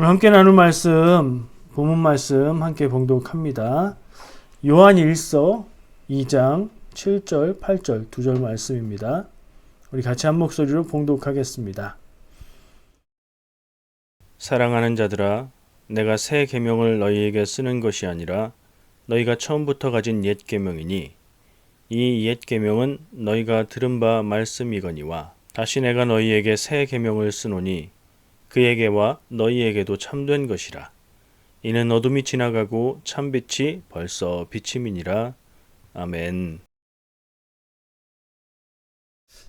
오늘 함께 나눌 말씀, 본문 말씀 함께 봉독합니다. 요한 1서 2장 7절, 8절 두 절 말씀입니다. 우리 같이 한 목소리로 봉독하겠습니다. 사랑하는 자들아, 내가 새 계명을 너희에게 쓰는 것이 아니라 너희가 처음부터 가진 옛 계명이니 이 옛 계명은 너희가 들은 바 말씀이거니와 다시 내가 너희에게 새 계명을 쓰노니 그에게와 너희에게도 참된 것이라. 이는 어둠이 지나가고 참빛이 벌써 비침이니라. 아멘.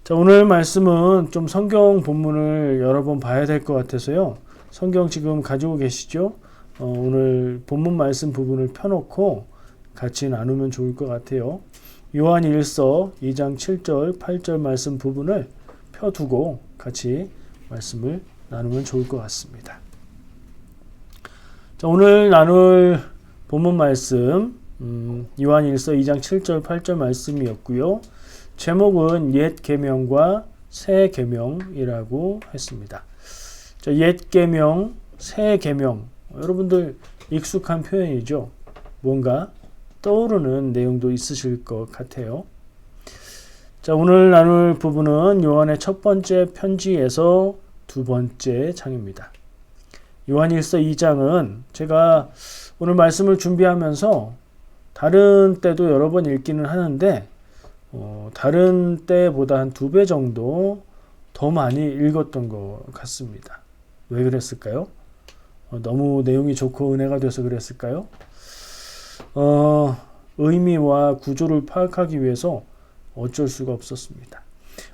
자, 오늘 말씀은 좀 성경 본문을 여러 번 봐야 될 것 같아서요. 성경 지금 가지고 계시죠? 오늘 본문 말씀 부분을 펴놓고 같이 나누면 좋을 것 같아요. 요한 1서 2장 7절, 8절 말씀 부분을 펴두고 같이 말씀을 나누면 좋을 것 같습니다. 자, 오늘 나눌 본문 말씀 요한 1서 2장 7절, 8절 말씀이었고요. 제목은 옛 계명과 새 계명이라고 했습니다. 자, 옛 계명, 새 계명, 여러분들 익숙한 표현이죠. 뭔가 떠오르는 내용도 있으실 것 같아요. 자, 오늘 나눌 부분은 요한의 첫 번째 편지에서 두 번째 장입니다. 요한 1서 2장은 제가 오늘 말씀을 준비하면서 다른 때도 여러 번 읽기는 하는데 다른 때보다 한 2배 정도 더 많이 읽었던 것 같습니다. 왜 그랬을까요? 너무 내용이 좋고 은혜가 돼서 그랬을까요? 의미와 구조를 파악하기 위해서 어쩔 수가 없었습니다.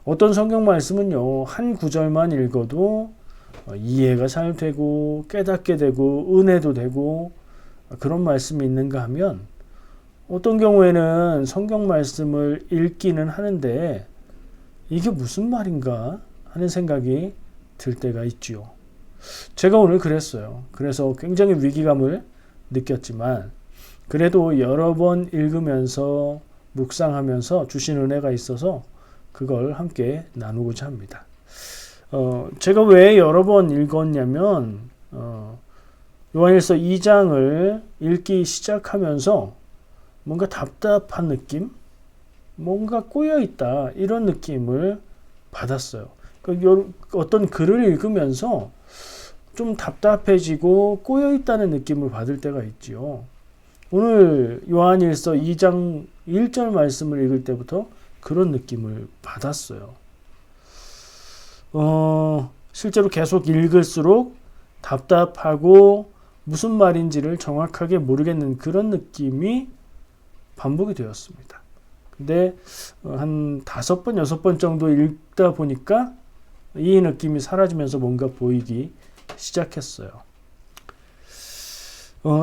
어떤 성경 말씀은요, 한 구절만 읽어도 이해가 잘 되고 깨닫게 되고 은혜도 되고 그런 말씀이 있는가 하면 어떤 경우에는 성경 말씀을 읽기는 하는데 이게 무슨 말인가 하는 생각이 들 때가 있지요. 제가 오늘 그랬어요. 그래서 굉장히 위기감을 느꼈지만 그래도 여러 번 읽으면서 묵상하면서 주신 은혜가 있어서 그걸 함께 나누고자 합니다. 제가 왜 여러 번 읽었냐면 요한일서 2장을 읽기 시작하면서 뭔가 답답한 느낌? 뭔가 꼬여있다 이런 느낌을 받았어요. 어떤 글을 읽으면서 좀 답답해지고 꼬여있다는 느낌을 받을 때가 있지요. 오늘 요한일서 2장 1절 말씀을 읽을 때부터 그런 느낌을 받았어요. 실제로 계속 읽을수록 답답하고 무슨 말인지를 정확하게 모르겠는 그런 느낌이 반복이 되었습니다. 근데 한 5번, 6번 정도 읽다 보니까 이 느낌이 사라지면서 뭔가 보이기 시작했어요.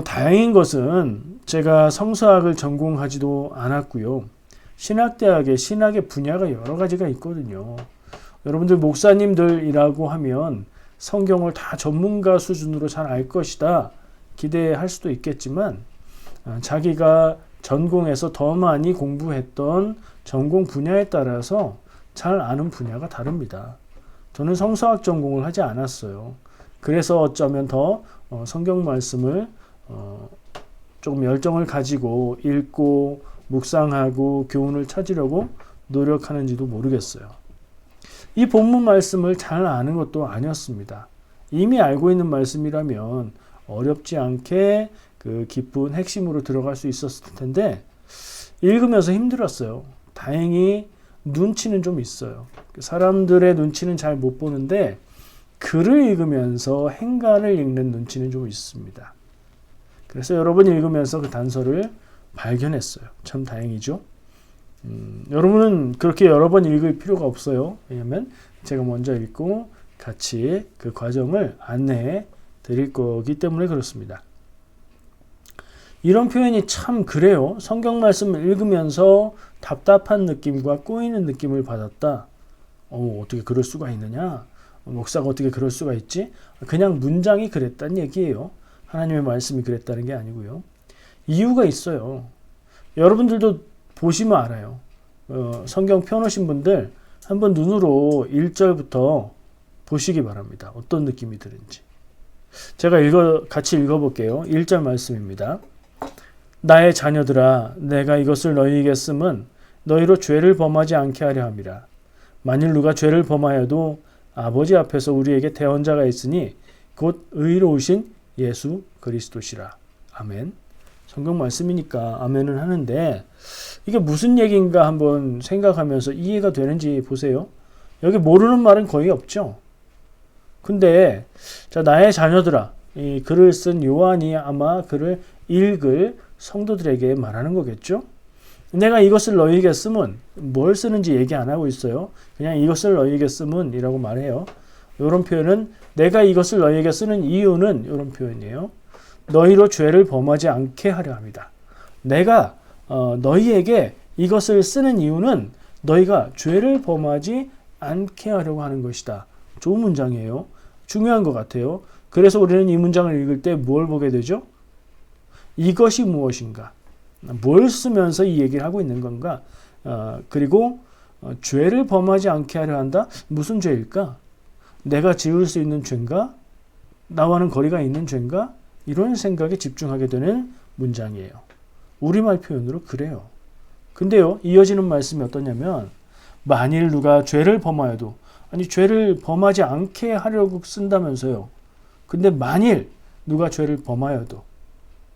다행인 것은 제가 성서학을 전공하지도 않았고요. 신학대학에 신학의 분야가 여러 가지가 있거든요. 여러분들 목사님들이라고 하면 성경을 다 전문가 수준으로 잘 알 것이다 기대할 수도 있겠지만 자기가 전공에서 더 많이 공부했던 전공 분야에 따라서 잘 아는 분야가 다릅니다. 저는 성서학 전공을 하지 않았어요. 그래서 어쩌면 더 성경 말씀을 조금 열정을 가지고 읽고 묵상하고 교훈을 찾으려고 노력하는지도 모르겠어요. 이 본문 말씀을 잘 아는 것도 아니었습니다. 이미 알고 있는 말씀이라면 어렵지 않게 그 깊은 핵심으로 들어갈 수 있었을 텐데 읽으면서 힘들었어요. 다행히 눈치는 좀 있어요. 사람들의 눈치는 잘 못 보는데 글을 읽으면서 행간을 읽는 눈치는 좀 있습니다. 그래서 여러 번 읽으면서 그 단서를 발견했어요. 참 다행이죠. 여러분은 그렇게 여러 번 읽을 필요가 없어요. 왜냐하면 제가 먼저 읽고 같이 그 과정을 안내해 드릴 거기 때문에 그렇습니다. 이런 표현이 참 그래요. 성경 말씀을 읽으면서 답답한 느낌과 꼬이는 느낌을 받았다. 어떻게 그럴 수가 있느냐? 목사가 어떻게 그럴 수가 있지? 그냥 문장이 그랬다는 얘기예요. 하나님의 말씀이 그랬다는 게 아니고요. 이유가 있어요. 여러분들도 보시면 알아요. 성경 펴놓으신 분들 한번 눈으로 1절부터 보시기 바랍니다. 어떤 느낌이 드는지. 제가 같이 읽어볼게요. 1절 말씀입니다. 나의 자녀들아 내가 이것을 너희에게 쓰면 너희로 죄를 범하지 않게 하려 함이라. 만일 누가 죄를 범하여도 아버지 앞에서 우리에게 대언자가 있으니 곧 의로우신 예수 그리스도시라. 아멘. 성경 말씀이니까 아멘은 하는데 이게 무슨 얘기인가 한번 생각하면서 이해가 되는지 보세요. 여기 모르는 말은 거의 없죠. 근데 자, 나의 자녀들아, 이 글을 쓴 요한이 아마 글을 읽을 성도들에게 말하는 거겠죠. 내가 이것을 너희에게 쓰면 뭘 쓰는지 얘기 안 하고 있어요. 그냥 이것을 너희에게 쓰면 이라고 말해요. 이런 표현은 내가 이것을 너희에게 쓰는 이유는 이런 표현이에요. 너희로 죄를 범하지 않게 하려 합니다. 내가 너희에게 이것을 쓰는 이유는 너희가 죄를 범하지 않게 하려고 하는 것이다. 좋은 문장이에요. 중요한 것 같아요. 그래서 우리는 이 문장을 읽을 때 뭘 보게 되죠? 이것이 무엇인가? 뭘 쓰면서 이 얘기를 하고 있는 건가? 그리고 죄를 범하지 않게 하려 한다? 무슨 죄일까? 내가 지을 수 있는 죄인가? 나와는 거리가 있는 죄인가? 이런 생각에 집중하게 되는 문장이에요. 우리말 표현으로 그래요. 근데요, 이어지는 말씀이 어떠냐면 만일 누가 죄를 범하여도 아니 죄를 범하지 않게 하려고 쓴다면서요. 근데 만일 누가 죄를 범하여도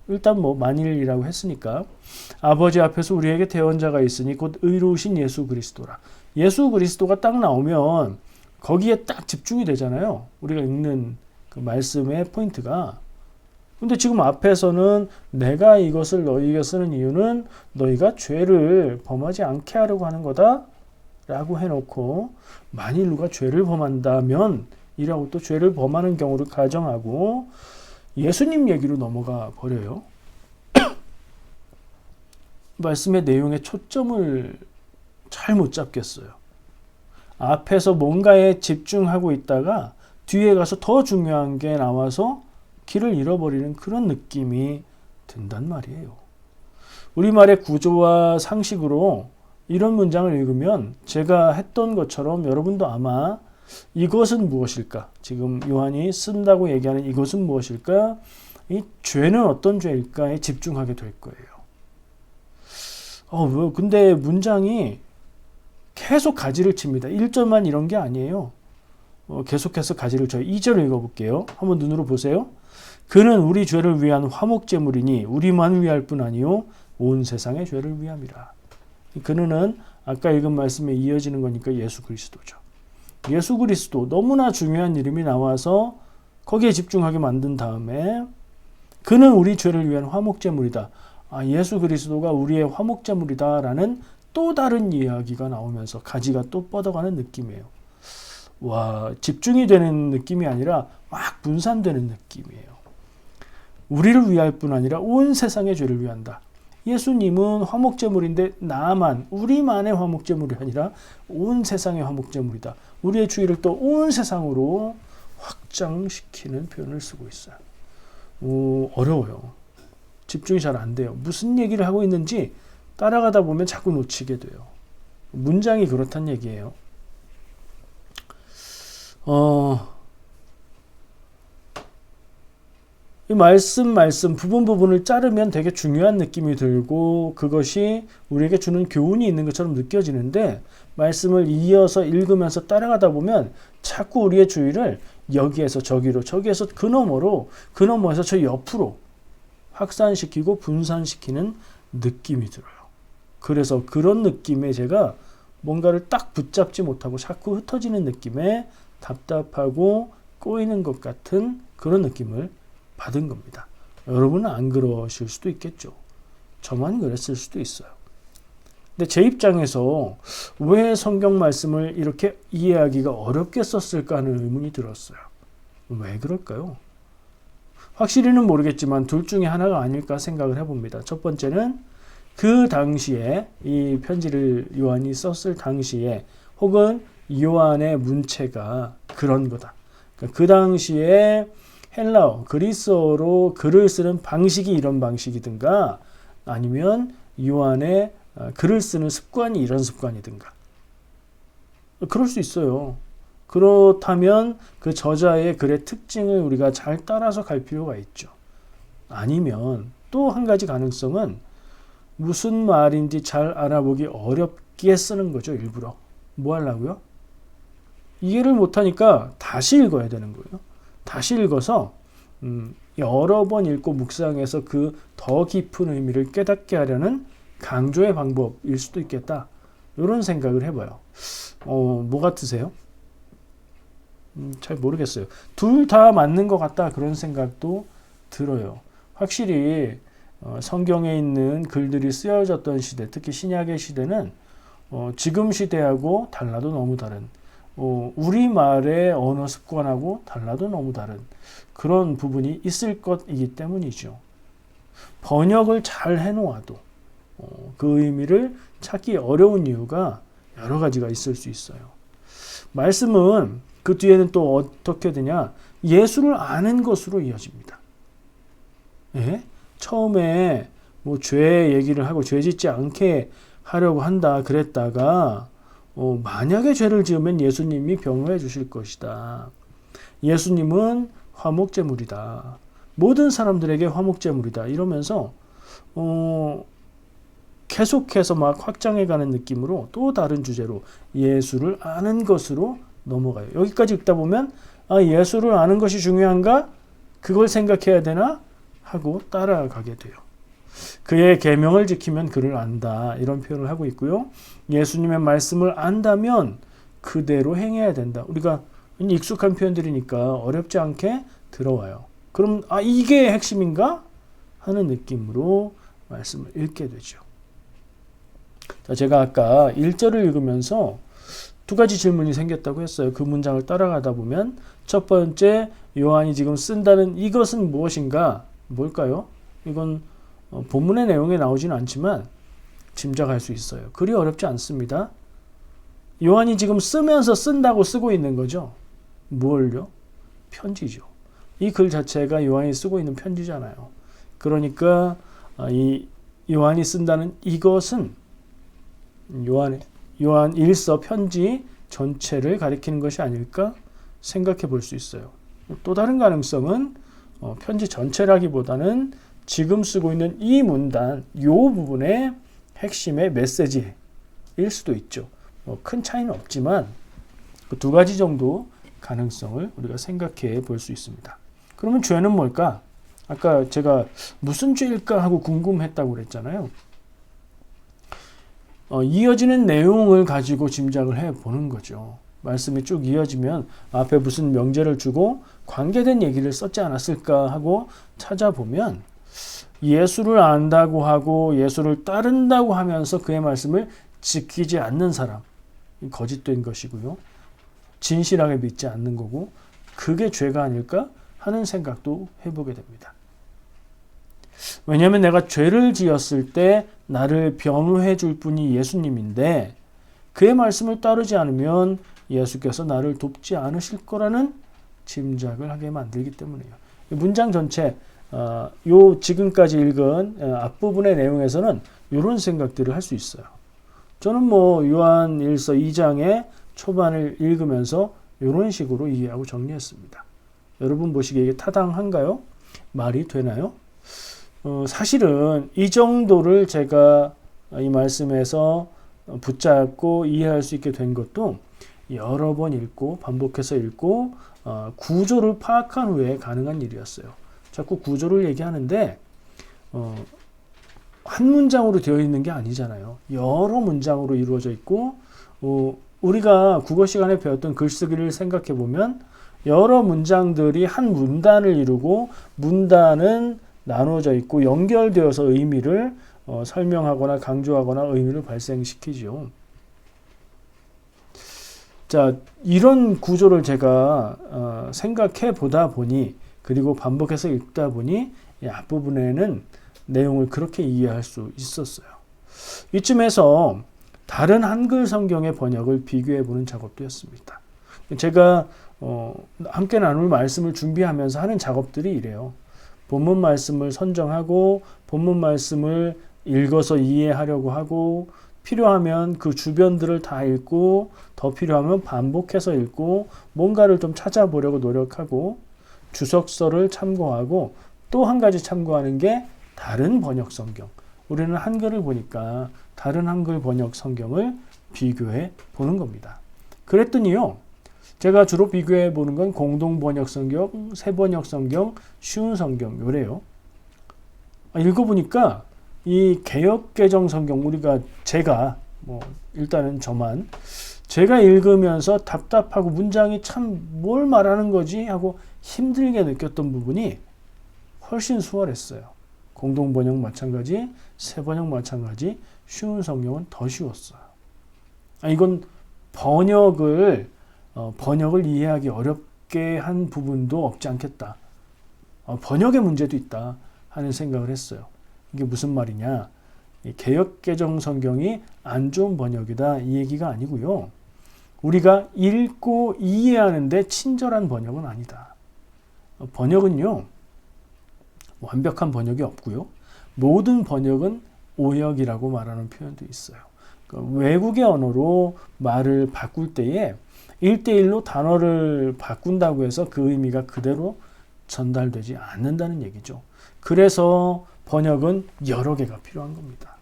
일단 뭐 만일이라고 했으니까 아버지 앞에서 우리에게 대언자가 있으니 곧 의로우신 예수 그리스도라. 예수 그리스도가 딱 나오면 거기에 딱 집중이 되잖아요. 우리가 읽는 그 말씀의 포인트가. 근데 지금 앞에서는 내가 이것을 너희에게 쓰는 이유는 너희가 죄를 범하지 않게 하려고 하는 거다 라고 해놓고 만일 누가 죄를 범한다면 이라고 또 죄를 범하는 경우를 가정하고 예수님 얘기로 넘어가 버려요. 말씀의 내용의 초점을 잘 못 잡겠어요. 앞에서 뭔가에 집중하고 있다가 뒤에 가서 더 중요한 게 나와서 길을 잃어버리는 그런 느낌이 든단 말이에요. 우리말의 구조와 상식으로 이런 문장을 읽으면 제가 했던 것처럼 여러분도 아마 이것은 무엇일까? 지금 요한이 쓴다고 얘기하는 이것은 무엇일까? 이 죄는 어떤 죄일까에 집중하게 될 거예요. 근데 문장이 계속 가지를 칩니다. 1절만 이런 게 아니에요. 계속해서 가지를 쳐요. 2절 읽어볼게요. 한번 눈으로 보세요. 그는 우리 죄를 위한 화목제물이니 우리만 위할 뿐 아니요 온 세상의 죄를 위함이라. 그는 아까 읽은 말씀에 이어지는 거니까 예수 그리스도죠. 예수 그리스도 너무나 중요한 이름이 나와서 거기에 집중하게 만든 다음에 그는 우리 죄를 위한 화목제물이다. 예수 그리스도가 우리의 화목제물이다 라는 또 다른 이야기가 나오면서 가지가 또 뻗어가는 느낌이에요. 와, 집중이 되는 느낌이 아니라 막 분산되는 느낌이에요. 우리를 위할 뿐 아니라 온 세상의 죄를 위한다. 예수님은 화목제물인데 우리만의 화목제물이 아니라 온 세상의 화목제물이다. 우리의 주의를 또 온 세상으로 확장시키는 표현을 쓰고 있어요. 어려워요. 집중이 잘 안 돼요. 무슨 얘기를 하고 있는지 따라가다 보면 자꾸 놓치게 돼요. 문장이 그렇단 얘기예요. 이 말씀 부분을 자르면 되게 중요한 느낌이 들고 그것이 우리에게 주는 교훈이 있는 것처럼 느껴지는데 말씀을 이어서 읽으면서 따라가다 보면 자꾸 우리의 주의를 여기에서 저기로 저기에서 그 너머에서 저 옆으로 확산시키고 분산시키는 느낌이 들어요. 그래서 그런 느낌에 제가 뭔가를 딱 붙잡지 못하고 자꾸 흩어지는 느낌에 답답하고 꼬이는 것 같은 그런 느낌을 받은 겁니다. 여러분은 안 그러실 수도 있겠죠. 저만 그랬을 수도 있어요. 근데 제 입장에서 왜 성경 말씀을 이렇게 이해하기가 어렵게 썼을까 하는 의문이 들었어요. 왜 그럴까요? 확실히는 모르겠지만 둘 중에 하나가 아닐까 생각을 해봅니다. 첫 번째는 그 당시에 이 편지를 요한이 썼을 당시에 혹은 요한의 문체가 그런 거다. 그러니까 그 당시에 헬라어, 그리스어로 글을 쓰는 방식이 이런 방식이든가 아니면 요한의 글을 쓰는 습관이 이런 습관이든가 그럴 수 있어요. 그렇다면 그 저자의 글의 특징을 우리가 잘 따라서 갈 필요가 있죠. 아니면 또 한 가지 가능성은 무슨 말인지 잘 알아보기 어렵게 쓰는 거죠. 일부러. 뭐 하려고요? 이해를 못하니까 다시 읽어야 되는 거예요. 다시 읽어서 여러 번 읽고 묵상해서 그 더 깊은 의미를 깨닫게 하려는 강조의 방법일 수도 있겠다. 이런 생각을 해봐요. 뭐 같으세요? 잘 모르겠어요. 둘 다 맞는 것 같다. 그런 생각도 들어요. 확실히 성경에 있는 글들이 쓰여졌던 시대, 특히 신약의 시대는 지금 시대하고 달라도 너무 다른, 우리말의 언어 습관하고 달라도 너무 다른 그런 부분이 있을 것이기 때문이죠. 번역을 잘 해놓아도 그 의미를 찾기 어려운 이유가 여러 가지가 있을 수 있어요. 말씀은 그 뒤에는 또 어떻게 되냐? 예수를 아는 것으로 이어집니다. 예? 처음에 뭐 죄 얘기를 하고 죄 짓지 않게 하려고 한다 그랬다가 만약에 죄를 지으면 예수님이 변호해 주실 것이다. 예수님은 화목제물이다. 모든 사람들에게 화목제물이다. 이러면서 계속해서 막 확장해가는 느낌으로 또 다른 주제로 예수를 아는 것으로 넘어가요. 여기까지 읽다 보면 예수를 아는 것이 중요한가? 그걸 생각해야 되나? 하고 따라가게 돼요. 그의 계명을 지키면 그를 안다. 이런 표현을 하고 있고요. 예수님의 말씀을 안다면 그대로 행해야 된다. 우리가 익숙한 표현들이니까 어렵지 않게 들어와요. 그럼 이게 핵심인가? 하는 느낌으로 말씀을 읽게 되죠. 자, 제가 아까 1절을 읽으면서 두 가지 질문이 생겼다고 했어요. 그 문장을 따라가다 보면 첫 번째, 요한이 지금 쓴다는 이것은 무엇인가? 뭘까요? 이건 본문의 내용에 나오지는 않지만 짐작할 수 있어요. 그리 어렵지 않습니다. 요한이 지금 쓰면서 쓴다고 쓰고 있는 거죠. 뭘요? 편지죠. 이 글 자체가 요한이 쓰고 있는 편지잖아요. 그러니까 이 요한이 쓴다는 이것은 요한 1서 편지 전체를 가리키는 것이 아닐까 생각해 볼 수 있어요. 또 다른 가능성은 편지 전체라기보다는 지금 쓰고 있는 이 문단, 요 부분의 핵심의 메시지일 수도 있죠. 큰 차이는 없지만 그 두 가지 정도 가능성을 우리가 생각해 볼 수 있습니다. 그러면 죄는 뭘까? 아까 제가 무슨 죄일까 하고 궁금했다고 그랬잖아요. 이어지는 내용을 가지고 짐작을 해 보는 거죠. 말씀이 쭉 이어지면 앞에 무슨 명제를 주고 관계된 얘기를 썼지 않았을까 하고 찾아보면 예수를 안다고 하고 예수를 따른다고 하면서 그의 말씀을 지키지 않는 사람, 거짓된 것이고요. 진실하게 믿지 않는 거고 그게 죄가 아닐까 하는 생각도 해보게 됩니다. 왜냐하면 내가 죄를 지었을 때 나를 변호해 줄 분이 예수님인데 그의 말씀을 따르지 않으면 예수께서 나를 돕지 않으실 거라는 짐작을 하게 만들기 때문이에요. 문장 전체 요 지금까지 읽은 앞부분의 내용에서는 이런 생각들을 할 수 있어요. 저는 뭐 요한 1서 2장의 초반을 읽으면서 이런 식으로 이해하고 정리했습니다. 여러분 보시기에 이게 타당한가요? 말이 되나요? 사실은 이 정도를 제가 이 말씀에서 붙잡고 이해할 수 있게 된 것도 여러 번 읽고 반복해서 읽고 구조를 파악한 후에 가능한 일이었어요. 자꾸 구조를 얘기하는데 한 문장으로 되어 있는 게 아니잖아요. 여러 문장으로 이루어져 있고 우리가 국어 시간에 배웠던 글쓰기를 생각해 보면 여러 문장들이 한 문단을 이루고 문단은 나누어져 있고 연결되어서 의미를 설명하거나 강조하거나 의미를 발생시키죠. 자, 이런 구조를 제가 생각해 보다 보니 그리고 반복해서 읽다 보니 이 앞부분에는 내용을 그렇게 이해할 수 있었어요. 이쯤에서 다른 한글 성경의 번역을 비교해 보는 작업도 였습니다. 제가 함께 나눌 말씀을 준비하면서 하는 작업들이 이래요. 본문 말씀을 선정하고 본문 말씀을 읽어서 이해하려고 하고 필요하면 그 주변들을 다 읽고 더 필요하면 반복해서 읽고 뭔가를 좀 찾아보려고 노력하고 주석서를 참고하고 또 한 가지 참고하는 게 다른 번역 성경. 우리는 한글을 보니까 다른 한글 번역 성경을 비교해 보는 겁니다. 그랬더니요. 제가 주로 비교해 보는 건 공동 번역 성경, 새 번역 성경, 쉬운 성경 요래요. 읽어보니까 이 개역 개정 성경 제가 일단은 제가 읽으면서 답답하고 문장이 참 뭘 말하는 거지 하고 힘들게 느꼈던 부분이 훨씬 수월했어요. 공동 번역 마찬가지, 새 번역 마찬가지, 쉬운 성경은 더 쉬웠어요. 이건 번역을 이해하기 어렵게 한 부분도 없지 않겠다. 번역의 문제도 있다 하는 생각을 했어요. 이게 무슨 말이냐? 개역 개정 성경이 안 좋은 번역이다 이 얘기가 아니고요. 우리가 읽고 이해하는데 친절한 번역은 아니다. 번역은요. 완벽한 번역이 없고요. 모든 번역은 오역이라고 말하는 표현도 있어요. 외국의 언어로 말을 바꿀 때에 1대1로 단어를 바꾼다고 해서 그 의미가 그대로 전달되지 않는다는 얘기죠. 그래서 번역은 여러 개가 필요한 겁니다.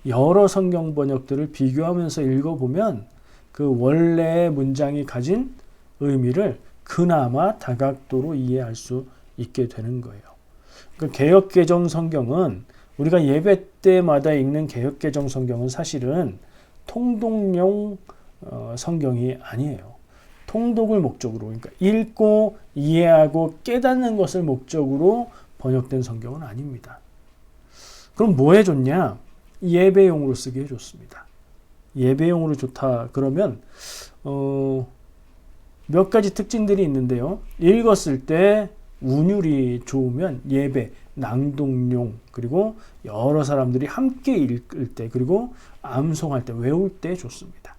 여러 성경 번역들을 비교하면서 읽어보면 그 원래의 문장이 가진 의미를 그나마 다각도로 이해할 수 있게 되는 거예요. 그 개역개정 성경은 우리가 예배 때마다 읽는 개역개정 성경은 사실은 통독용 성경이 아니에요. 통독을 목적으로, 그러니까 읽고 이해하고 깨닫는 것을 목적으로 번역된 성경은 아닙니다. 그럼 뭐 해줬냐? 예배용으로 쓰게 해줬습니다. 예배용으로 좋다 그러면 몇 가지 특징들이 있는데요. 읽었을 때 운율이 좋으면 예배, 낭독용, 그리고 여러 사람들이 함께 읽을 때, 그리고 암송할 때, 외울 때 좋습니다.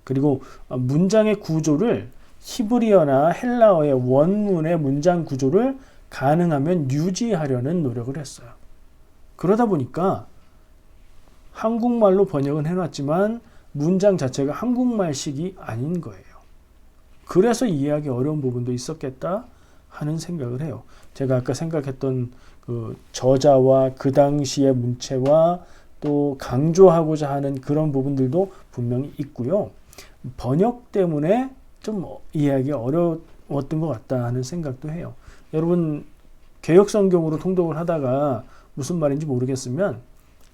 그리고 문장의 구조를 히브리어나 헬라어의 원문의 문장 구조를 가능하면 유지하려는 노력을 했어요. 그러다 보니까 한국말로 번역은 해놨지만 문장 자체가 한국말식이 아닌 거예요. 그래서 이해하기 어려운 부분도 있었겠다 하는 생각을 해요. 제가 아까 생각했던 그 저자와 그 당시의 문체와 또 강조하고자 하는 그런 부분들도 분명히 있고요. 번역 때문에 좀 이해하기 어려웠던 것 같다 하는 생각도 해요. 여러분 개역 성경으로 통독을 하다가 무슨 말인지 모르겠으면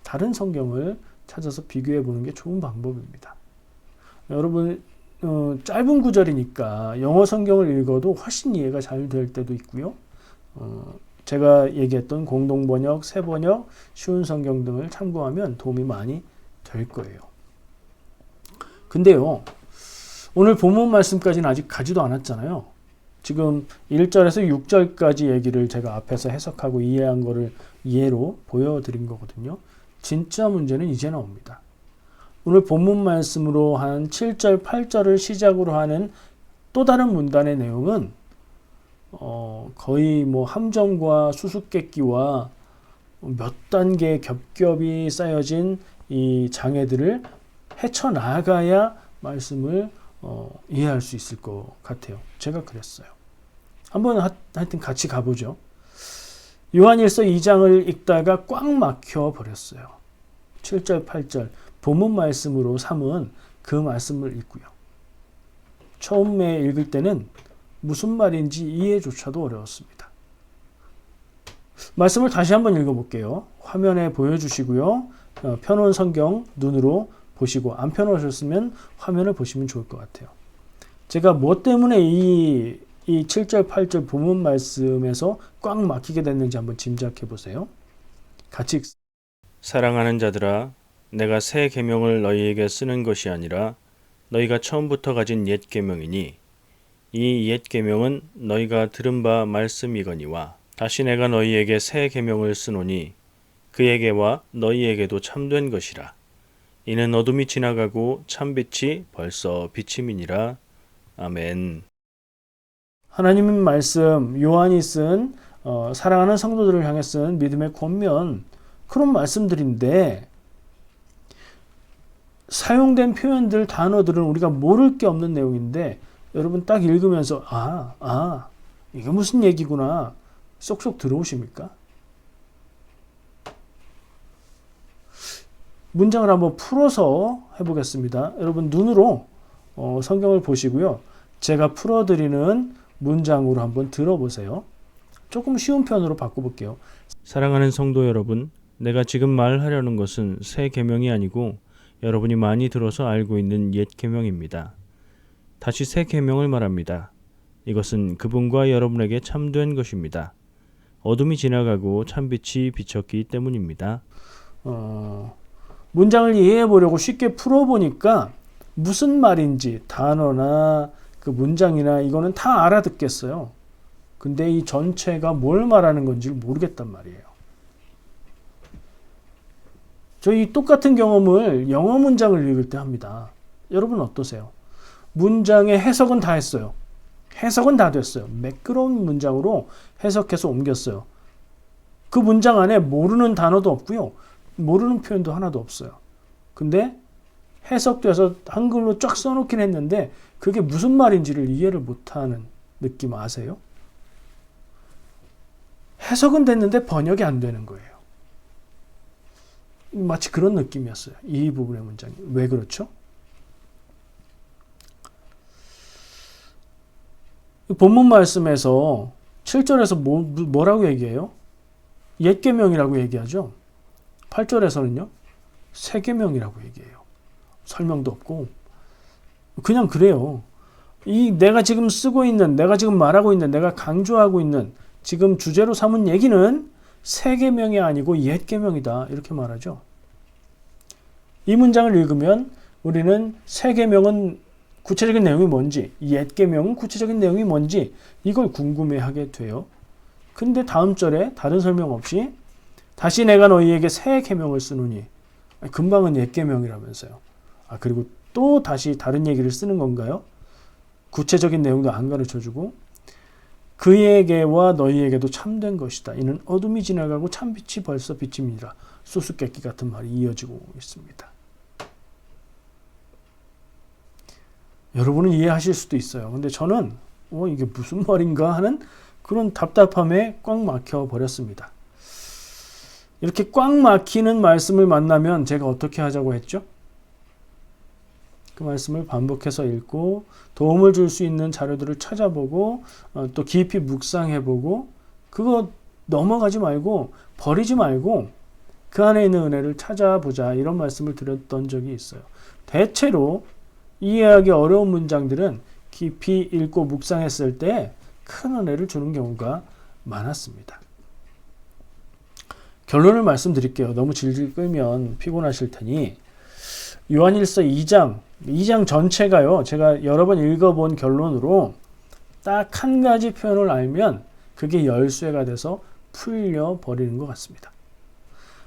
다른 성경을 찾아서 비교해 보는 게 좋은 방법입니다. 여러분 짧은 구절이니까 영어 성경을 읽어도 훨씬 이해가 잘 될 때도 있고요. 제가 얘기했던 공동번역, 새번역, 쉬운 성경 등을 참고하면 도움이 많이 될 거예요. 근데요, 오늘 본문 말씀까지는 아직 가지도 않았잖아요. 지금 1절에서 6절까지 얘기를 제가 앞에서 해석하고 이해한 거를 예로 보여드린 거거든요. 진짜 문제는 이제 나옵니다. 오늘 본문 말씀으로 한 7절, 8절을 시작으로 하는 또 다른 문단의 내용은 거의 함정과 수수께끼와 몇 단계 겹겹이 쌓여진 이 장애들을 헤쳐나가야 말씀을 이해할 수 있을 것 같아요. 제가 그랬어요. 한번 하여튼 같이 가보죠. 요한일서 2장을 읽다가 꽉 막혀 버렸어요. 7절, 8절 본문 말씀으로 삼은 그 말씀을 읽고요. 처음에 읽을 때는 무슨 말인지 이해조차도 어려웠습니다. 말씀을 다시 한번 읽어볼게요. 화면에 보여주시고요. 펴놓은 성경 눈으로 보시고 안 펴놓으셨으면 화면을 보시면 좋을 것 같아요. 제가 뭐 때문에 이 7절, 8절 본문 말씀에서 꽉 막히게 됐는지 한번 짐작해 보세요. 같이 사랑하는 자들아, 내가 새 계명을 너희에게 쓰는 것이 아니라 너희가 처음부터 가진 옛 계명이니 이 옛 계명은 너희가 들은 바 말씀이거니와 다시 내가 너희에게 새 계명을 쓰노니 그에게와 너희에게도 참된 것이라. 이는 어둠이 지나가고 참빛이 벌써 비침이니라. 아멘. 하나님의 말씀, 요한이 쓴 사랑하는 성도들을 향해 쓴 믿음의 권면, 그런 말씀들인데 사용된 표현들, 단어들은 우리가 모를 게 없는 내용인데 여러분 딱 읽으면서 이게 무슨 얘기구나 쏙쏙 들어오십니까? 문장을 한번 풀어서 해보겠습니다. 여러분 눈으로 성경을 보시고요. 제가 풀어드리는 문장으로 한번 들어보세요. 조금 쉬운 편으로 바꿔볼게요. 사랑하는 성도 여러분, 내가 지금 말하려는 것은 새 계명이 아니고 여러분이 많이 들어서 알고 있는 옛 계명입니다. 다시 새 계명을 말합니다. 이것은 그분과 여러분에게 참된 것입니다. 어둠이 지나가고 참빛이 비쳤기 때문입니다. 문장을 이해해 보려고 쉽게 풀어보니까 무슨 말인지 단어나 그 문장이나 이거는 다 알아듣겠어요. 근데 이 전체가 뭘 말하는 건지 모르겠단 말이에요. 저희 똑같은 경험을 영어 문장을 읽을 때 합니다. 여러분 어떠세요? 문장의 해석은 다 했어요. 해석은 다 됐어요. 매끄러운 문장으로 해석해서 옮겼어요. 그 문장 안에 모르는 단어도 없고요. 모르는 표현도 하나도 없어요. 근데 해석돼서 한글로 쫙 써놓긴 했는데 그게 무슨 말인지를 이해를 못하는 느낌 아세요? 해석은 됐는데 번역이 안 되는 거예요. 마치 그런 느낌이었어요. 이 부분의 문장이. 왜 그렇죠? 본문 말씀에서 7절에서 뭐라고 얘기해요? 옛 계명이라고 얘기하죠. 8절에서는요. 새 계명이라고 얘기해요. 설명도 없고 그냥 그래요. 이 내가 지금 쓰고 있는, 내가 지금 말하고 있는, 내가 강조하고 있는 지금 주제로 삼은 얘기는 새 계명이 아니고 옛 계명이다. 이렇게 말하죠. 이 문장을 읽으면 우리는 새 계명은 구체적인 내용이 뭔지, 옛 계명은 구체적인 내용이 뭔지 이걸 궁금해하게 돼요. 근데 다음 절에 다른 설명 없이 다시 내가 너희에게 새 계명을 쓰노니 금방은 옛 계명이라면서요. 그리고 또 다시 다른 얘기를 쓰는 건가요? 구체적인 내용도 안 가르쳐주고 그에게와 너희에게도 참된 것이다. 이는 어둠이 지나가고 참빛이 벌써 비칩니다. 수수께끼 같은 말이 이어지고 있습니다. 여러분은 이해하실 수도 있어요. 근데 저는 이게 무슨 말인가 하는 그런 답답함에 꽉 막혀 버렸습니다. 이렇게 꽉 막히는 말씀을 만나면 제가 어떻게 하자고 했죠? 그 말씀을 반복해서 읽고 도움을 줄 수 있는 자료들을 찾아보고 또 깊이 묵상해보고 그거 넘어가지 말고 버리지 말고 그 안에 있는 은혜를 찾아보자 이런 말씀을 드렸던 적이 있어요. 대체로 이해하기 어려운 문장들은 깊이 읽고 묵상했을 때 큰 은혜를 주는 경우가 많았습니다. 결론을 말씀드릴게요. 너무 질질 끌면 피곤하실 테니 요한일서 2장 전체가요. 제가 여러 번 읽어본 결론으로 딱 한 가지 표현을 알면 그게 열쇠가 돼서 풀려버리는 것 같습니다.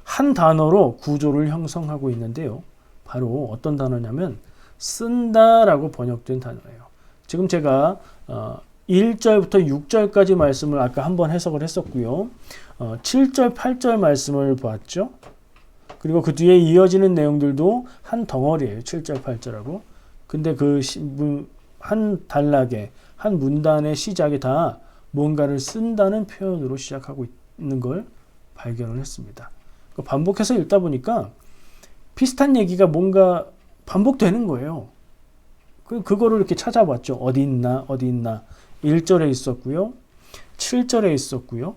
한 단어로 구조를 형성하고 있는데요. 바로 어떤 단어냐면 쓴다라고 번역된 단어예요. 지금 제가 1절부터 6절까지 말씀을 아까 한번 해석을 했었고요. 7절, 8절 말씀을 보았죠. 그리고 그 뒤에 이어지는 내용들도 한 덩어리예요. 7절, 8절하고. 근데 그 한 단락에, 한 문단의 시작이 다 뭔가를 쓴다는 표현으로 시작하고 있는 걸 발견을 했습니다. 반복해서 읽다 보니까 비슷한 얘기가 뭔가 반복되는 거예요. 그거를 이렇게 찾아봤죠. 어디 있나. 1절에 있었고요. 7절에 있었고요.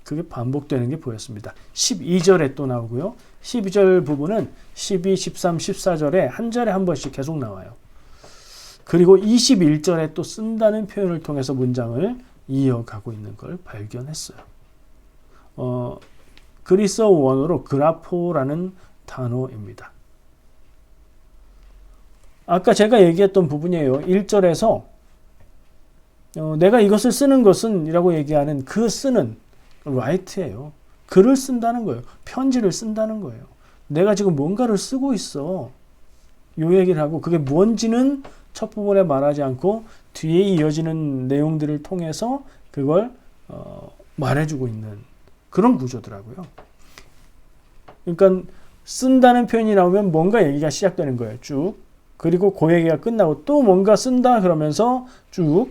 그게 반복되는 게 보였습니다. 12절에 또 나오고요. 12절 부분은 12, 13, 14절에 한 절에 한 번씩 계속 나와요. 그리고 21절에 또 쓴다는 표현을 통해서 문장을 이어가고 있는 걸 발견했어요. 그리스어 원어로 그라포라는 단어입니다. 아까 제가 얘기했던 부분이에요. 1절에서 내가 이것을 쓰는 것은 이라고 얘기하는 그 쓰는 write예요. 글을 쓴다는 거예요. 편지를 쓴다는 거예요. 내가 지금 뭔가를 쓰고 있어. 요 얘기를 하고 그게 뭔지는 첫 부분에 말하지 않고 뒤에 이어지는 내용들을 통해서 그걸 말해주고 있는 그런 구조더라고요. 그러니까 쓴다는 표현이 나오면 뭔가 얘기가 시작되는 거예요. 쭉. 그리고 그 얘기가 끝나고 또 뭔가 쓴다 그러면서 쭉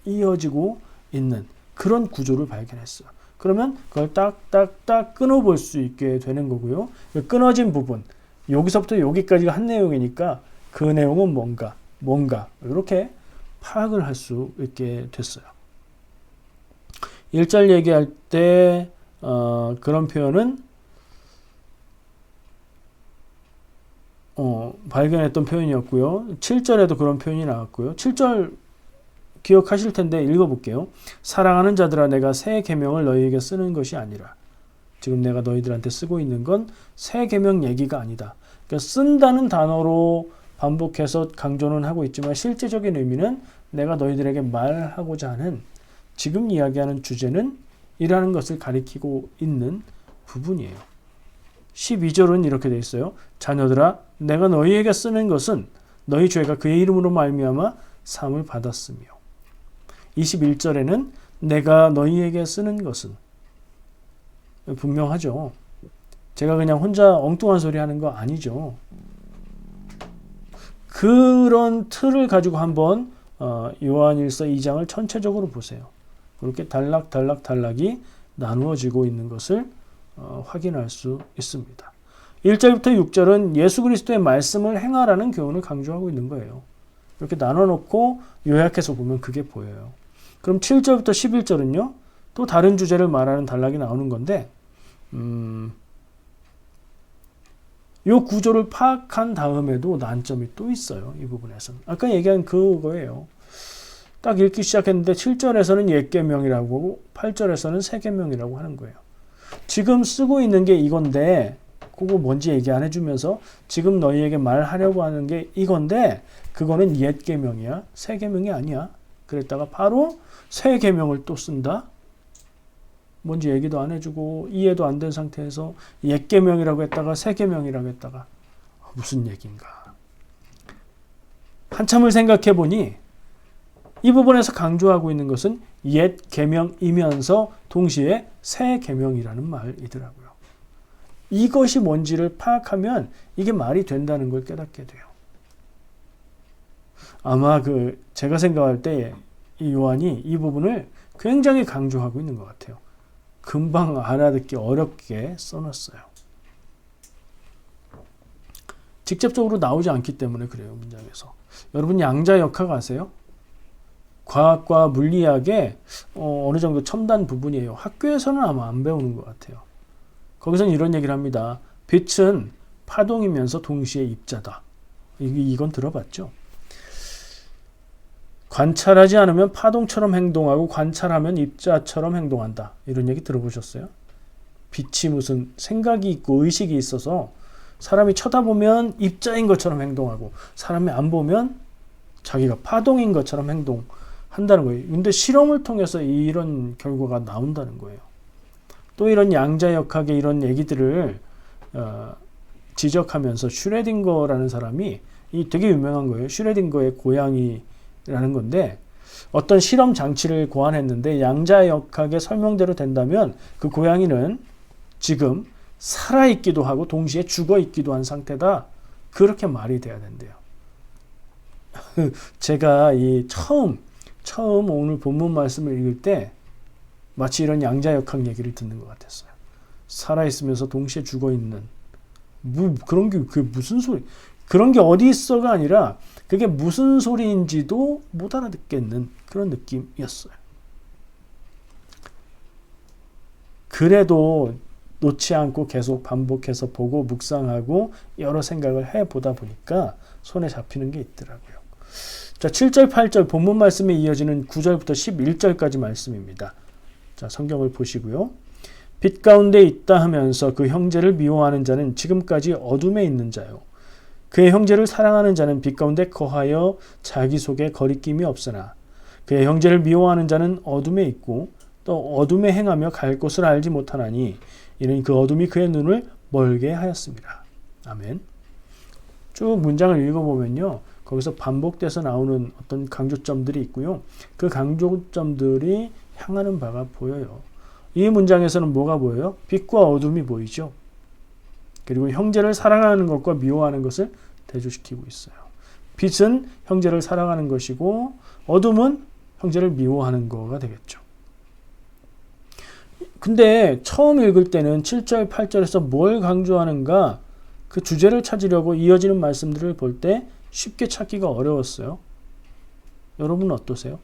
이어지고 있는 그런 구조를 발견했어요. 그러면 그걸 딱딱딱 끊어볼 수 있게 되는 거고요. 그 끊어진 부분, 여기서부터 여기까지가 한 내용이니까 그 내용은 뭔가 이렇게 파악을 할 수 있게 됐어요. 1절 얘기할 때 그런 표현은 발견했던 표현이었고요. 7절에도 그런 표현이 나왔고요. 7절 기억하실 텐데 읽어볼게요. 사랑하는 자들아 내가 새 계명을 너희에게 쓰는 것이 아니라 지금 내가 너희들한테 쓰고 있는 건 새 계명 얘기가 아니다. 그러니까 쓴다는 단어로 반복해서 강조는 하고 있지만 실제적인 의미는 내가 너희들에게 말하고자 하는 지금 이야기하는 주제는 이라는 것을 가리키고 있는 부분이에요. 12절은 이렇게 돼 있어요. 자녀들아 내가 너희에게 쓰는 것은 너희 죄가 그의 이름으로 말미암아 사함을 받았으며 21절에는 내가 너희에게 쓰는 것은 분명하죠. 제가 그냥 혼자 엉뚱한 소리 하는 거 아니죠. 그런 틀을 가지고 한번 요한일서 2장을 전체적으로 보세요. 그렇게 단락이 나누어지고 있는 것을 확인할 수 있습니다. 1절부터 6절은 예수 그리스도의 말씀을 행하라는 교훈을 강조하고 있는 거예요. 이렇게 나눠놓고 요약해서 보면 그게 보여요. 그럼 7절부터 11절은요. 또 다른 주제를 말하는 단락이 나오는 건데 이 구조를 파악한 다음에도 난점이 또 있어요. 이 부분에서는. 아까 얘기한 그거예요. 딱 읽기 시작했는데 7절에서는 옛 계명이라고 8절에서는 새 계명이라고 하는 거예요. 지금 쓰고 있는 게 이건데 그거 뭔지 얘기 안 해주면서 지금 너희에게 말하려고 하는 게 이건데 그거는 옛 계명이야. 새 계명이 아니야. 그랬다가 바로 새 계명을 또 쓴다. 뭔지 얘기도 안 해주고 이해도 안 된 상태에서 옛 계명이라고 했다가 새 계명이라고 했다가 무슨 얘기인가. 한참을 생각해 보니 이 부분에서 강조하고 있는 것은 옛 계명이면서 동시에 새 계명이라는 말이더라고요. 이것이 뭔지를 파악하면 이게 말이 된다는 걸 깨닫게 돼요. 아마 제가 생각할 때 이 요한이 이 부분을 굉장히 강조하고 있는 것 같아요. 금방 알아듣기 어렵게 써놨어요. 직접적으로 나오지 않기 때문에 그래요. 문장에서. 여러분 양자역학 아세요? 과학과 물리학의 어느 정도 첨단 부분이에요. 학교에서는 아마 안 배우는 것 같아요. 거기서는 이런 얘기를 합니다. 빛은 파동이면서 동시에 입자다. 이건 들어봤죠? 관찰하지 않으면 파동처럼 행동하고 관찰하면 입자처럼 행동한다. 이런 얘기 들어보셨어요? 빛이 무슨 생각이 있고 의식이 있어서 사람이 쳐다보면 입자인 것처럼 행동하고 사람이 안 보면 자기가 파동인 것처럼 행동한다는 거예요. 근데 실험을 통해서 이런 결과가 나온다는 거예요. 또 이런 양자역학의 이런 얘기들을 지적하면서 슈레딩거라는 사람이 되게 유명한 거예요. 슈레딩거의 고양이라는 건데 어떤 실험 장치를 고안했는데 양자역학의 설명대로 된다면 그 고양이는 지금 살아있기도 하고 동시에 죽어있기도 한 상태다. 그렇게 말이 돼야 된대요. 제가 처음 오늘 본문 말씀을 읽을 때 마치 이런 양자역학 얘기를 듣는 것 같았어요. 살아있으면서 동시에 죽어있는 그런 게 그게 무슨 소리 그런 게 어디 있어가 아니라 그게 무슨 소리인지도 못 알아듣겠는 그런 느낌이었어요. 그래도 놓지 않고 계속 반복해서 보고 묵상하고 여러 생각을 해보다 보니까 손에 잡히는 게 있더라고요. 자, 7절, 8절 본문 말씀에 이어지는 9절부터 11절까지 말씀입니다. 자, 성경을 보시고요. 빛 가운데 있다 하면서 그 형제를 미워하는 자는 지금까지 어둠에 있는 자요. 그의 형제를 사랑하는 자는 빛 가운데 거하여 자기 속에 거리낌이 없으나 그의 형제를 미워하는 자는 어둠에 있고 또 어둠에 행하며 갈 곳을 알지 못하나니 이는 그 어둠이 그의 눈을 멀게 하였습니다. 아멘. 쭉 문장을 읽어보면요. 거기서 반복돼서 나오는 어떤 강조점들이 있고요. 그 강조점들이 향하는 바가 보여요. 이 문장에서는 뭐가 보여요? 빛과 어둠이 보이죠. 그리고 형제를 사랑하는 것과 미워하는 것을 대조시키고 있어요. 빛은 형제를 사랑하는 것이고 어둠은 형제를 미워하는 거가 되겠죠. 근데 처음 읽을 때는 7절, 8절에서 뭘 강조하는가 그 주제를 찾으려고 이어지는 말씀들을 볼 때 쉽게 찾기가 어려웠어요. 여러분은 어떠세요?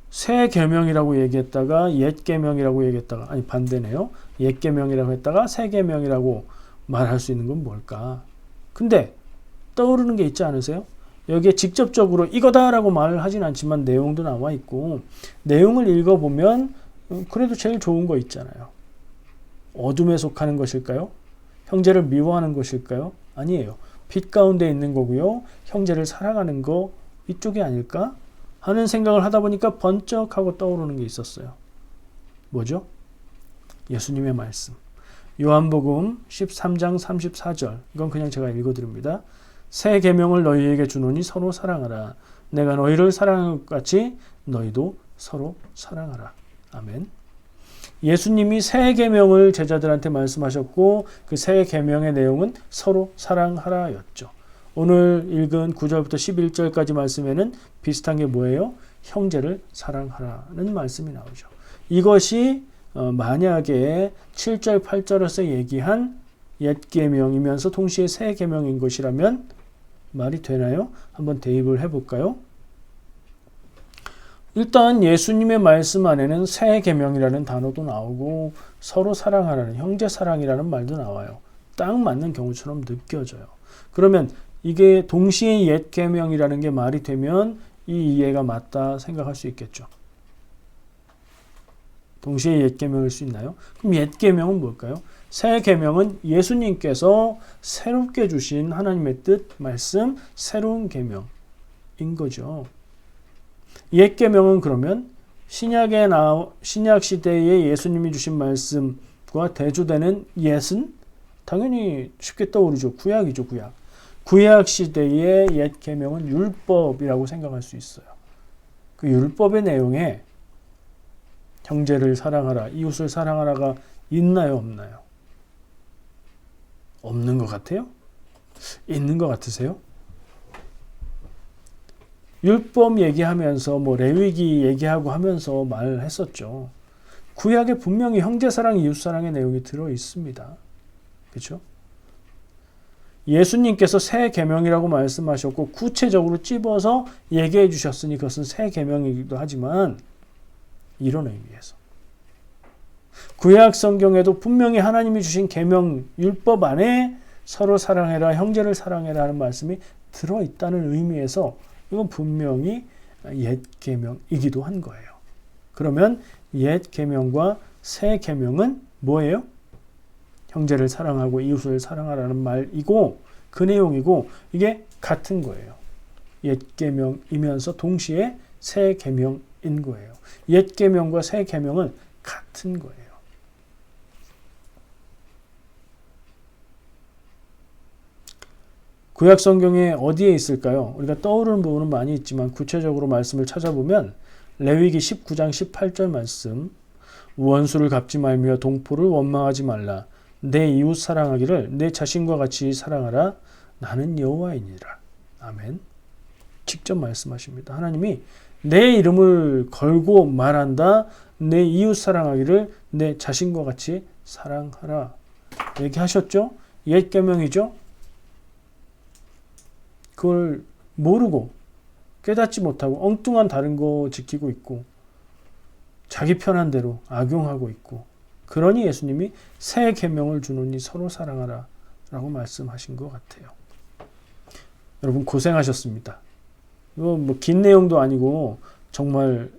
새 계명이라고 얘기했다가 옛 계명이라고 얘기했다가 아니 반대네요. 옛 계명이라고 했다가 새 계명이라고 말할 수 있는 건 뭘까? 근데 떠오르는 게 있지 않으세요? 여기에 직접적으로 이거다라고 말을 하진 않지만 내용도 나와 있고 내용을 읽어보면 그래도 제일 좋은 거 있잖아요. 어둠에 속하는 것일까요? 형제를 미워하는 것일까요? 아니에요. 빛 가운데 있는 거고요. 형제를 사랑하는 거 이쪽이 아닐까? 하는 생각을 하다 보니까 번쩍하고 떠오르는 게 있었어요. 뭐죠? 예수님의 말씀. 요한복음 13장 34절. 이건 그냥 제가 읽어드립니다. 새 계명을 너희에게 주노니 서로 사랑하라. 내가 너희를 사랑한 것 같이 너희도 서로 사랑하라. 아멘. 예수님이 새 계명을 제자들한테 말씀하셨고 그 새 계명의 내용은 서로 사랑하라였죠. 오늘 읽은 9절부터 11절까지 말씀에는 비슷한 게 뭐예요? 형제를 사랑하라는 말씀이 나오죠. 이것이 만약에 7절, 8절에서 얘기한 옛 계명이면서 동시에 새 계명인 것이라면 말이 되나요? 한번 대입을 해볼까요? 일단 예수님의 말씀 안에는 새 계명이라는 단어도 나오고 서로 사랑하라는 형제 사랑이라는 말도 나와요. 딱 맞는 경우처럼 느껴져요. 그러면 이게 동시에 옛 계명이라는 게 말이 되면 이 이해가 맞다 생각할 수 있겠죠. 동시에 옛 계명일 수 있나요? 그럼 옛 계명은 뭘까요? 새 계명은 예수님께서 새롭게 주신 하나님의 뜻, 말씀, 새로운 계명인 거죠. 옛 계명은 그러면 신약 시대에 예수님이 주신 말씀과 대조되는 옛은 당연히 쉽게 떠오르죠. 구약이죠, 구약. 구약 시대의 옛 계명은 율법이라고 생각할 수 있어요. 그 율법의 내용에 형제를 사랑하라, 이웃을 사랑하라가 있나요, 없나요? 없는 것 같아요? 있는 것 같으세요? 율법 얘기하면서 레위기 얘기하고 하면서 말했었죠. 구약에 분명히 형제사랑, 이웃사랑의 내용이 들어 있습니다. 그렇죠? 예수님께서 새 계명이라고 말씀하셨고 구체적으로 찝어서 얘기해 주셨으니 그것은 새 계명이기도 하지만 이런 의미에서 구약 성경에도 분명히 하나님이 주신 계명 율법 안에 서로 사랑해라, 형제를 사랑해라 하는 말씀이 들어있다는 의미에서 이건 분명히 옛 계명이기도 한 거예요. 그러면 옛 계명과 새 계명은 뭐예요? 형제를 사랑하고 이웃을 사랑하라는 말이고 그 내용이고 이게 같은 거예요. 옛 계명이면서 동시에 새 계명인 거예요. 옛 계명과 새 계명은 같은 거예요. 구약 성경에 어디에 있을까요? 우리가 떠오르는 부분은 많이 있지만 구체적으로 말씀을 찾아보면 레위기 19장 18절 말씀 원수를 갚지 말며 동포를 원망하지 말라. 내 이웃 사랑하기를 내 자신과 같이 사랑하라. 나는 여호와이니라. 아멘. 직접 말씀하십니다. 하나님이 내 이름을 걸고 말한다. 내 이웃 사랑하기를 내 자신과 같이 사랑하라. 얘기하셨죠? 옛 계명이죠? 그걸 모르고 깨닫지 못하고 엉뚱한 다른 거 지키고 있고 자기 편한 대로 악용하고 있고 그러니 예수님이 새 계명을 주노니 서로 사랑하라 라고 말씀하신 것 같아요. 여러분 고생하셨습니다. 이거 긴 내용도 아니고 정말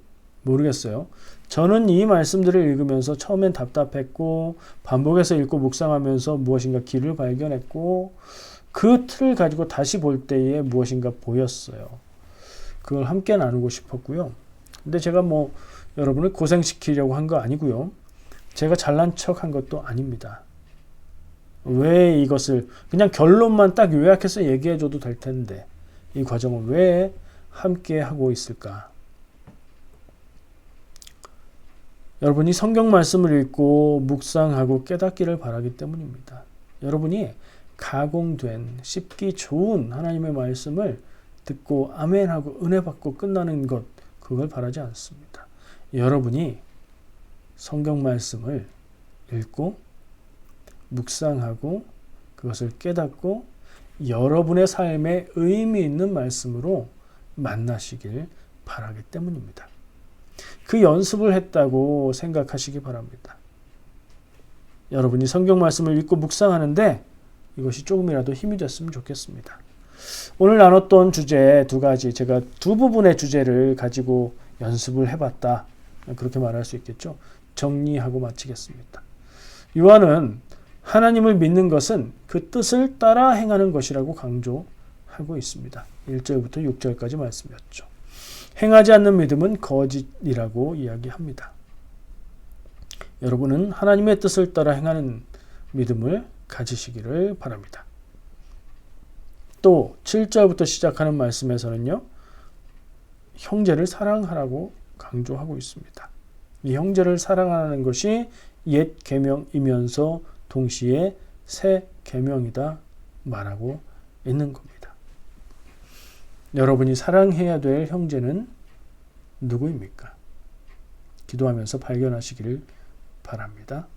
모르겠어요. 저는 이 말씀들을 읽으면서 처음엔 답답했고 반복해서 읽고 묵상하면서 무엇인가 길을 발견했고 그 틀을 가지고 다시 볼 때에 무엇인가 보였어요. 그걸 함께 나누고 싶었고요. 근데 제가 여러분을 고생시키려고 한 거 아니고요. 제가 잘난 척한 것도 아닙니다. 왜 이것을 그냥 결론만 딱 요약해서 얘기해 줘도 될 텐데 이 과정을 왜 함께 하고 있을까? 여러분이 성경 말씀을 읽고 묵상하고 깨닫기를 바라기 때문입니다. 여러분이 가공된 씹기 좋은 하나님의 말씀을 듣고 아멘하고 은혜 받고 끝나는 것, 그걸 바라지 않습니다. 여러분이 성경 말씀을 읽고 묵상하고 그것을 깨닫고 여러분의 삶에 의미 있는 말씀으로 만나시길 바라기 때문입니다. 그 연습을 했다고 생각하시기 바랍니다. 여러분이 성경 말씀을 읽고 묵상하는데 이것이 조금이라도 힘이 됐으면 좋겠습니다. 오늘 나눴던 주제 두 가지, 제가 두 부분의 주제를 가지고 연습을 해봤다, 그렇게 말할 수 있겠죠. 정리하고 마치겠습니다. 요한은 하나님을 믿는 것은 그 뜻을 따라 행하는 것이라고 강조하고 있습니다. 1절부터 6절까지 말씀이었죠. 행하지 않는 믿음은 거짓이라고 이야기합니다. 여러분은 하나님의 뜻을 따라 행하는 믿음을 가지시기를 바랍니다. 또 7절부터 시작하는 말씀에서는요, 형제를 사랑하라고 강조하고 있습니다. 이 형제를 사랑하는 것이 옛 계명이면서 동시에 새 계명이다 말하고 있는 겁니다. 여러분이 사랑해야 될 형제는 누구입니까? 기도하면서 발견하시기를 바랍니다.